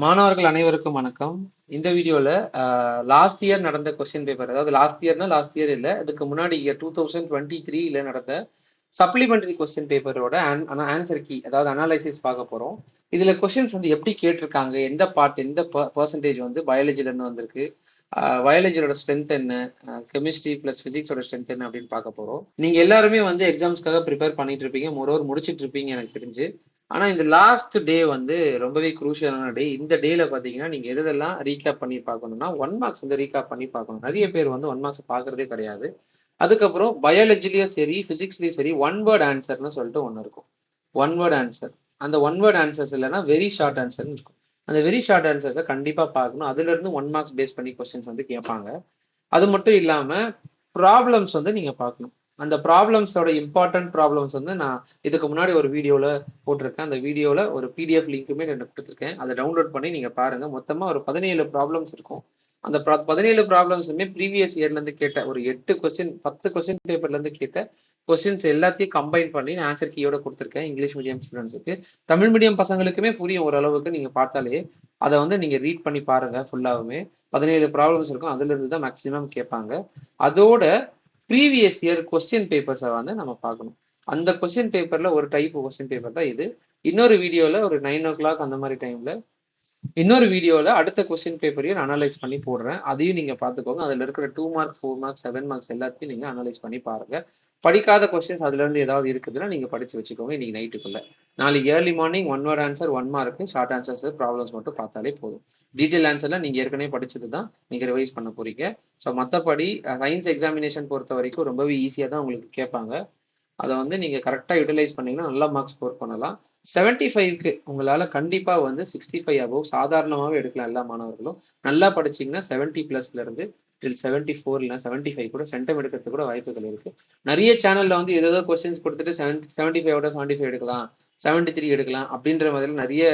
மாணவர்கள் அனைவருக்கும் வணக்கம். இந்த வீடியோல லாஸ்ட் இயர் நடந்த கொஸ்டின் பேப்பர், அதாவது லாஸ்ட் இயர் இல்ல, இதுக்கு முன்னாடி இயர் 2023ல நடந்த சப்ளிமெண்டரி கொஸ்டின் பேப்பரோட ஆன்சர் கீ, அதாவது அனாலிசிஸ் பார்க்க போறோம். இதுல கொஸ்டின்ஸ் வந்து எப்படி கேட்டிருக்காங்க, எந்த பார்ட், எந்த பர்சன்டேஜ் வந்து பயாலஜில இருந்து வந்திருக்கு, பயாலஜியோட ஸ்ட்ரென்த் என்ன, கெமிஸ்ட்ரி பிளஸ் பிசிக்ஸோட ஸ்ட்ரென்த் என்ன அப்படின்னு பார்க்க போறோம். நீங்க எல்லாருமே வந்து எக்ஸாம்ஸ்க்காக ப்ரிப்பேர் பண்ணிட்டு இருப்பீங்க, மொரோவர் முடிச்சிட்டு இருப்பீங்க எனக்கு தெரிஞ்சு. ஆனா இந்த லாஸ்ட் டே வந்து ரொம்பவே குரூஷியலான டே. இந்த டேல பாத்தீங்கன்னா நீங்க எதெல்லாம் ரீகேப் பண்ணி பார்க்கணும்னா 1 மார்க்ஸ் வந்து ரீகேப் பண்ணி பார்க்கணும். நிறைய பேர் வந்து 1 மார்க்ஸ் பார்க்கறதே கிடையாது. அதுக்கப்புறம் பயாலஜிலயும் சரி பிசிக்ஸ்லயும் சரி ஒன் வேர்ட் ஆன்சர்னு சொல்லிட்டு ஒன்று இருக்கும். One word answer. அந்த ஒன் வேர்ட் ஆன்சர்ஸ் இல்லைன்னா வெரி ஷார்ட் ஆன்சர்னு இருக்கும். அந்த வெரி ஷார்ட் ஆன்சர்ஸை கண்டிப்பா பார்க்கணும். அதுல இருந்து 1 மார்க்ஸ் பேஸ் பண்ணி கொஸ்டின்ஸ் வந்து கேட்பாங்க. அது மட்டும் இல்லாம ப்ராப்ளம்ஸ் வந்து நீங்க பார்க்கணும். அந்த ப்ராப்ளம்ஸோட இம்பார்ட்டன்ட் ப்ராப்ளம்ஸ் வந்து நான் இதுக்கு முன்னாடி ஒரு வீடியோல போட்டிருக்கேன். அந்த வீடியோல ஒரு பிடிஎஃப் லிங்க்குமே நான் கொடுத்துருக்கேன். அதை டவுன்லோட் பண்ணி நீங்க பாருங்க. மொத்தமா ஒரு 17 ப்ராப்ளம்ஸ் இருக்கும். அந்த 17 ப்ராப்ளம்ஸுமே ப்ரீவியஸ் இயர்ல இருந்து கேட்ட ஒரு 8 கொஸ்டின் 10 கொஸ்டின் பேப்பர்ல இருந்து கேட்ட கொஸ்டின்ஸ் எல்லாத்தையும் கம்பைன் பண்ணி ஆன்சர் கீயோட கொடுத்துருக்கேன் இங்கிலீஷ் மீடியம் ஸ்டூடெண்ட்ஸுக்கு. தமிழ் மீடியம் பசங்களுக்குமே புரியும் ஓரளவுக்கு. நீங்க பார்த்தாலே அதை வந்து நீங்க ரீட் பண்ணி பாருங்க. ஃபுல்லாவுமே 17 ப்ராப்ளம்ஸ் இருக்கும். அதுல இருந்து தான் மேக்சிமம் கேட்பாங்க. அதோட ப்ரீவியஸ் இயர் கொஸ்டின் பேப்பர்ஸை வந்து நம்ம பார்க்கணும். அந்த கொஸ்டின் பேப்பர்ல ஒரு டைப் கொஸ்டின் பேப்பர் தான் இது. இன்னொரு வீடியோல ஒரு 9 o'clock அந்த மாதிரி டைம்ல இன்னொரு வீடியோல அடுத்த கொஸ்டின் பேப்பரையும் நான் அனலைஸ் பண்ணி போடுறேன். அதையும் நீங்க பார்த்துக்கோங்க. அதுல இருக்கிற 2 மார்க் 4 மார்க் 7 மார்க்ஸ் எல்லாத்தையும் நீங்க அனலைஸ் பண்ணி பாருங்க. படிக்காத கொஸ்டின்ஸ் அதுல இருந்து ஏதாவது இருக்குதுன்னா நீங்க படிச்சு வச்சுக்கோங்க இன்னைக்கு நைட்டுக்குள்ள. நாளைக்கு early morning 1 word answer 1 mark, short answers problems மட்டும் பார்த்தாலே போதும். டீட்டெயில் ஆன்சர்ல நீங்க ஏற்கனவே படிச்சது தான் நீங்க ரிவைஸ் பண்ண போறீங்க. ஸோ மற்றபடி சயின்ஸ் எக்ஸாமினேஷன் பொறுத்த வரைக்கும் ரொம்பவே ஈஸியாக தான் உங்களுக்கு கேட்பாங்க. அதை வந்து நீங்க கரெக்டா யூட்டிலைஸ் பண்ணீங்கன்னா நல்லா மார்க்ஸ் ஸ்கோர் பண்ணலாம். 75க்கு உங்களால கண்டிப்பா வந்து 65 அபவ் சாதாரணமாகவே எடுக்கலாம் எல்லா மாணவர்களும். நல்லா படிச்சீங்கன்னா 70+ இருந்து டில் 74 இல்லைன்னா 75 கூட சென்டம் எடுக்கிறதுக்கு கூட வாய்ப்புகள் இருக்கு. நிறைய சேனல்ல வந்து ஏதோ கொஸ்டின்ஸ் கொடுத்துட்டு 75 75 எடுக்கலாம், 73 எடுக்கலாம் அப்படின்ற மாதிரி நிறைய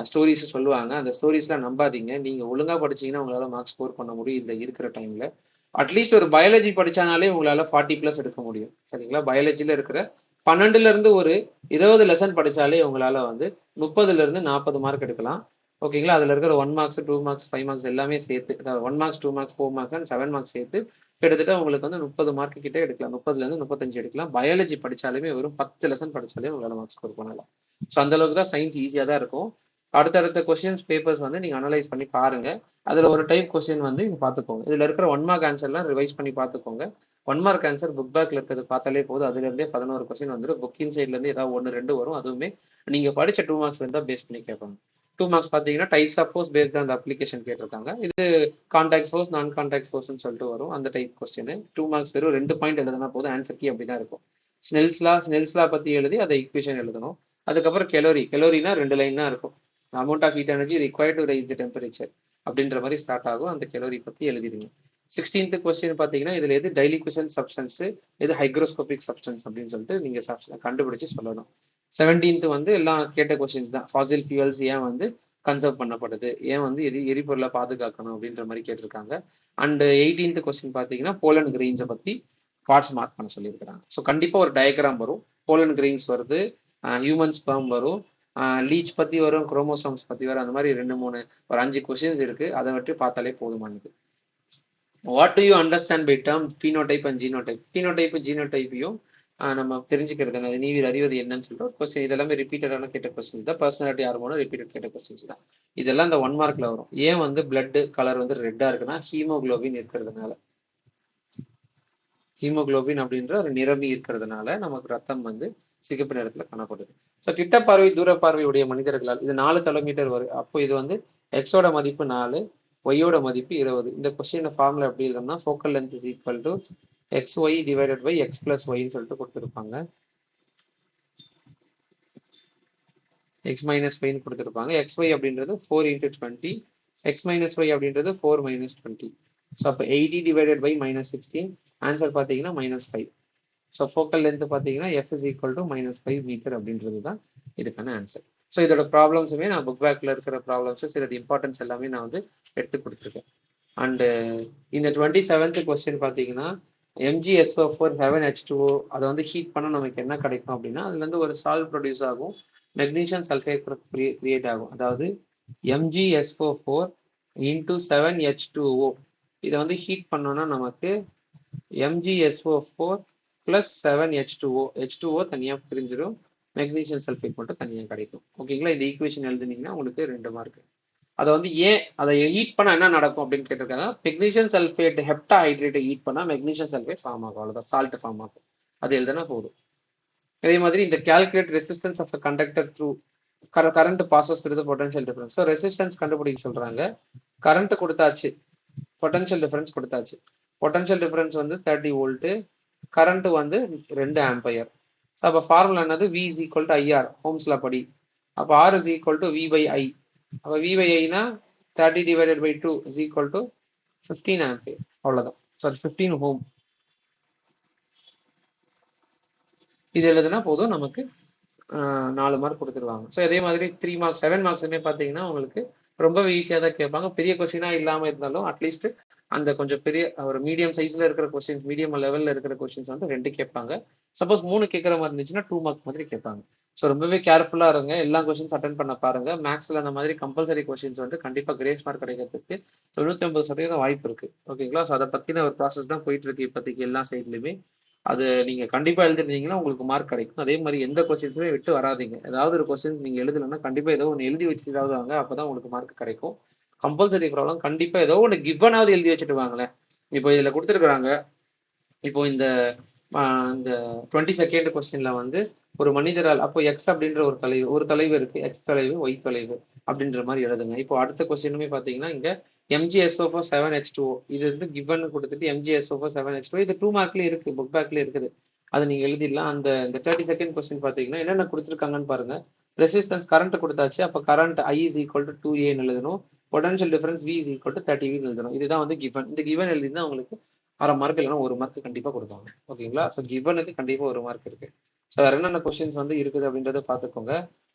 ஸ்டோரிஸ் சொல்லுவாங்க. அந்த ஸ்டோரிஸ்லாம் நம்பாதீங்க. நீங்க ஒழுங்கா படிச்சீங்கன்னா உங்களால மார்க்ஸ் ஸ்கோர் பண்ண முடியும் இந்த இருக்கிற டைம்ல. அட்லீஸ்ட் ஒரு பயாலஜி படிச்சானாலே உங்களால 40+ எடுக்க முடியும். சரிங்களா? பயாலஜில இருக்கிற 12ல இருந்து ஒரு 20 லெசன் படிச்சாலே உங்களால வந்து 30ல இருந்து 40 மார்க் எடுக்கலாம். ஓகேங்களா? அதுல இருக்கிற 1 மார்க்ஸ் 2 மார்க்ஸ் 5 மார்க்ஸ் எல்லாமே சேர்த்து, அதாவது 1 marks 2 marks 4 marks and 7 marks சேர்த்து கிட்டத்தட்ட உங்களுக்கு வந்து 30 மார்க் கிட்ட எடுக்கலாம். 30ல இருந்து 35 எடுக்கலாம். பயாலஜி படிச்சாலுமே வெறும் 10 லெசன் படிச்சாலே உங்களால மார்க்ஸ் ஸ்கோர் பண்ணலாம். ஸோ அந்த அளவுக்கு தான் சயின்ஸ் ஈஸியா தான் இருக்கும். அடுத்தடுத்த கொஸ்டின்ஸ் பேப்பர்ஸ் வந்து நீங்க அனலைஸ் பண்ணி பாருங்க. அதுல ஒரு டைப் கொஸ்டின் வந்து நீங்க பாத்துக்கோங்க. இதுல இருக்கிற 1 மார்க் ஆன்சர்லாம் ரிவைஸ் பண்ணி பாத்துக்கோங்க. 1 மார்க் ஆன்சர் புக் பேக்ல இருக்கிறது பார்த்தாலே போதும். அதுல இருந்தே 11 கொஸ்டின் வந்துடும். புக்கின் சைட்ல இருந்து ஏதாவது 1 2 வரும். அதுவுமே நீங்க படிச்ச 2 மார்க்ஸ் இருந்தா பேஸ் பண்ணி கேட்பாங்க. 2 மார்க்ஸ் பாத்தீங்கன்னா types of force based on application கேட்டிருக்காங்க. இது கான்டாக்ட் ஃபோர்ஸ் நான் கான்டாக்ட் ஃபோர்ஸ்னு சொல்லிட்டு வரும். அந்த டைப் கொஸ்டின் 2 மார்க்ஸ் வெறும் 2 பாயிண்ட் எழுதுனா போதும். ஆன்சர் கீ அப்படிதான் இருக்கும். ஸ்னெல்ஸ்லா பத்தி எழுதி அதை ஈக்குவேஷன் எழுதணும். அதுக்கப்புறம் கெலோரினா 2 லைன் தான் இருக்கும். Amount of heat energy required to raise the temperature அப்படின்ற மாதிரி ஸ்டார்ட் ஆகும். அந்த கெலோரி பத்தி எழுதிடுங்க. 16th கொஸ்டின் பாத்தீங்கன்னா இதுல எது டைலிகுஷன் சப்ஸ்டன்ஸ், எது ஹைக்ரோஸ்கோபிக் சப்ஸ்டன்ஸ் அப்படின்னு சொல்லிட்டு நீங்க கண்டுபிடிச்சு சொல்லணும். 17th வந்து எல்லாம் கேட்ட கொஸ்டின்ஸ் தான். ஃபாசில் ஃபியூல்ஸ் ஏன் வந்து கன்சர்வ் பண்ணப்படுது, ஏன் வந்து எரிபொருளை பாதுகாக்கணும் அப்படின்ற மாதிரி கேட்டிருக்காங்க. அண்ட் 18th கொஸ்டின் பாத்தீங்கன்னா போலன் கிரெயின்ஸை பத்தி பார்ட்ஸ் மார்க் பண்ண சொல்லியிருக்கிறாங்க. ஸோ கண்டிப்பா ஒரு டயக்ராம் வரும். போலன் கிரெயின்ஸ் வருது, ஹியூமன் ஸ்பெர்ம் வரும், லீச் பத்தி வரும், குரோமோசோம்ஸ் பத்தி வரும். அந்த மாதிரி 2 3 ஒரு 5 கொஸ்டின்ஸ் இருக்கு. அதை வச்சு பார்த்தாலே போதுமானது. What do you understand by term phenotype and genotype? Phenotype ஜீனோடைப்பையும் நம்ம தெரிஞ்சுக்கிறது நீவிர் அறிவது என்னன்னு சொல்லிட்டு ஒரு கொஸ்டின். இதெல்லாமே ரிப்பீட்டடான கேட்ட கொஸ்டின்ஸ் தான். பர்சனாலிட்டி ஹார்மோனும் ரிப்பீட்டட் கேட்ட கொஸ்டின்ஸ் தான். இதெல்லாம் இந்த 1 மார்க்ல வரும். ஏன் வந்து பிளட் கலர் வந்து ரெட்டா இருக்குன்னா ஹீமோகுளோபின் இருக்கிறதுனால. ஹீமோகுளோபின் அப்படின்ற ஒரு நிறமி இருக்கிறதுனால நமக்கு ரத்தம் வந்து சிகப்பு நிறத்துல காணப்படுது. ஸோ கிட்ட பார்வை தூர பார்வையுடைய மனிதர்களால் இது 4 கிலோமீட்டர் வரும். அப்போ இது வந்து எக்ஸோட மதிப்பு 4, ஒய்யோட மதிப்பு 20. இந்த கொஸ்டின் ஃபார்முலா எப்படி இல்லைன்னா focal length is equal to XY divided by X + Yன்னு சொல்லிட்டு கொடுத்துருப்பாங்க. X - Y கொடுத்துருப்பாங்க. XY அப்படின்றது 4 × 20, X - Y அப்படின்றது 4 - 20. ஸோ அப்போ 80 டிவைடட் பை -16 ஆன்சர் பார்த்தீங்கன்னா -5. ஸோ ஃபோக்கல் லென்த் பார்த்தீங்கன்னா F is equal to -5 metre அப்படின்றது தான் இதுக்கான ஆன்சர். ஸோ இதோட ப்ராப்ளம்ஸுமே நான் புக் பேக்கில் இருக்கிற ப்ராப்ளம்ஸு சில இம்பார்ட்டன்ஸ் எல்லாமே நான் வந்து எடுத்து கொடுத்துருக்கேன். அண்டு இந்த 27th கொஸ்டின் பார்த்தீங்கன்னா MgSO4 7H2O அதை வந்து ஹீட் பண்ண நமக்கு என்ன கிடைக்கும் அப்படின்னா அதுலேருந்து ஒரு சால்ட் ப்ரொடியூஸ் ஆகும், மெக்னீஷியம் சல்ஃபேட் கிரியேட் ஆகும். அதாவது MgSO4 into 7H2O. இதை வந்து ஹீட் பண்ணோம்னா நமக்கு MgSO4 plus 7H2O. H2O தனியாக பிரிஞ்சிடும், மெக்னீசியம் சல்ஃபேட் மட்டும் தனியாக கிடைக்கும். ஓகேங்களா? இந்த ஈக்குவேஷன் எழுதுனீங்கன்னா உங்களுக்கு 2 மார்க். அதை வந்து ஏன் அதை ஹீட் பண்ணால் என்ன நடக்கும் அப்படின்னு கேட்டிருக்காங்க. மெக்னீசியம் சல்ஃபேட் ஹெப்டா ஹைட்ரேட்டை ஹீட் பண்ணால் மெக்னீசியம் சல்ஃபேட் ஃபார்ம் ஆகும், அவ்வளோதான், சால்ட் ஃபார்ம் ஆகும். அது எழுதுனா போதும். அதே மாதிரி இந்த calculate resistance of a conductor through current passes through the potential difference. So resistance கண்டுபிடிக்க சொல்றாங்க. கரண்ட் கொடுத்தாச்சு, பொட்டன்ஷியல் டிஃபரன்ஸ் கொடுத்தாச்சு. பொட்டன்ஷியல் டிஃபரன்ஸ் வந்து 30 வோல்ட், கரண்ட் வந்து 2 ஆம்பையர். ஸோ அப்போ ஃபார்முலா என்னது? V is equal to IR, ஹோம்ஸ்ல படி. அப்போ R is equal to V by I. அப்போ V by I னா 30 divided by 2 is equal to 15 ampere, அவ்வளோதான். சாரி, 15 ஓம். இது எழுதுனா போதும், நமக்கு 4 மார்க் கொடுத்துருவாங்க. ஸோ அதே மாதிரி 3 மார்க்ஸ் 7 மார்க்ஸுமே பார்த்தீங்கன்னா உங்களுக்கு ரொம்பவே ஈஸியாக தான் கேட்பாங்க. பெரிய கொஸ்டினாக இல்லாமல் இருந்தாலும் அட்லீஸ்ட் அந்த கொஞ்சம் பெரிய ஒரு மீடியம் சைஸில் இருக்கிற கொஸ்டின்ஸ், மீடியம் லெவலில் இருக்கிற கொஸ்டின்ஸ் வந்து 2 கேட்பாங்க. சப்போஸ் 3 கேட்குற மாதிரி இருந்துச்சுன்னா 2 மார்க் மாதிரி கேட்பாங்க. ஸோ ரொம்பவே கேர்ஃபுல்லாக இருங்க, எல்லா கொஸ்டின்ஸ் அட்டன் பண்ண பாருங்க. மேக்ஸில் அந்த மாதிரி கம்பல்சரி கொஸ்டின்ஸ் வந்து கண்டிப்பாக கிரேஸ் மார்க் கிடைக்கிறதுக்கு 99% வாய்ப்பு இருக்கு. ஓகேங்களா? ஸோ அதை பற்றின ஒரு ப்ராசஸ் தான் போயிட்டு இருக்கு இப்போதைக்கு எல்லா சைட்லையுமே. அது நீங்க கண்டிப்பா எழுதிருந்தீங்கன்னா உங்களுக்கு மார்க் கிடைக்கும். அதே மாதிரி எந்த கொஸ்டின்ஸுமே விட்டு வராதிங்க. ஏதாவது ஒரு கொஸ்டின்ஸ் நீங்க எழுதலைன்னா கண்டிப்பா ஏதோ ஒன்று எழுதி வச்சுட்டாவது வாங்க, அப்பதான் உங்களுக்கு மார்க் கிடைக்கும். கம்பல்சரி ப்ராப்ளம் கண்டிப்பா ஏதோ ஒன்று கிவனாவது எழுதி வச்சுட்டு வாங்களேன். இப்போ இதுல கொடுத்துருக்குறாங்க, இப்போ இந்த 22nd கொஸ்டின்ல வந்து ஒரு மனிதரால், அப்போ எக்ஸ் அப்படின்ற ஒரு தலைவு இருக்கு, எக்ஸ் தலைவு, ஒய் தலைவு அப்படின்ற மாதிரி எழுதுங்க. இப்போ அடுத்த கொஸ்டினுமே பாத்தீங்கன்னா இங்க MgSO4 7H2O, இது வந்து கிவன் கொடுத்துட்டு MgSO4 7H2O, இது 2 மார்க்லயே இருக்கு, புக் பேக்ல இருக்குது, அது நீங்க எழுதிடலாம். அந்த 32nd கொஸ்டின் பாத்தீங்கன்னா என்னென்ன கொடுத்துருக்காங்கன்னு பாருங்க. ரெசிஸ்டன்ஸ் கரண்ட் கொடுத்தாச்சு, அப்போ current I is equal to 2A எழுதணும். Potential difference V is equal to 30V எழுதணும். இதுதான் வந்து கிவன். இந்த கிவன் எழுதினா உங்களுக்கு அரை மார்க் இல்லைன்னா 1 மார்க் கண்டிப்பா கொடுப்பாங்க. ஓகேங்களா? ஸோ கிவனுக்கு கண்டிப்பா 1 மார்க் இருக்கு. ஸோ வேற என்னென்ன கொஸ்டின்ஸ் வந்து இருக்குது அப்படின்றத பார்த்துக்கோங்க.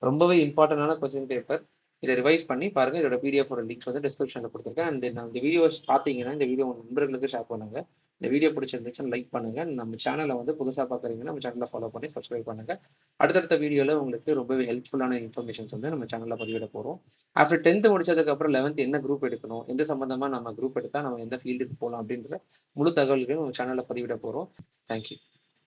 ரொம்பவே இம்பார்ட்டன்டான கொஸ்டின் பேப்பர். இதை ரிவைஸ் பண்ணி பாருங்க. இதோட PDF லிங்க் வந்து டிஸ்கிரிப்ஷன்ல கொடுத்துருக்கேன். அண்ட் இந்த வீடியோஸ் பார்த்தீங்கன்னா இந்த வீடியோ உங்க நண்பர்களுக்கு ஷேர் பண்ணுங்க. இந்த வீடியோ பிடிச்சிருந்துச்சுன்னு லைக் பண்ணுங்க. நம்ம சேனலை வந்து புதுசாக பார்க்குறீங்கன்னா நம்ம சேனலை ஃபாலோ பண்ணி சப்ஸ்கிரைப் பண்ணுங்க. அடுத்தடுத்த வீடியோவில் உங்களுக்கு ரொம்பவே ஹெல்ப்ஃபுல்லான இன்ஃபர்மேஷன்ஸ் வந்து நம்ம சேனலில் பதிவிட போகிறோம். ஆஃப்டர் 10th முடிச்சதுக்கு அப்புறம் 11th என்ன குரூப் எடுக்கணும், எந்த சம்பந்தமா நம்ம குரூப் எடுத்தா நம்ம எந்த ஃபீல்டுக்கு போகலாம் அப்படின்ற முழு தகவல்களையும் நம்ம சேனலில் பதிவிட போகிறோம். தேங்க்யூ.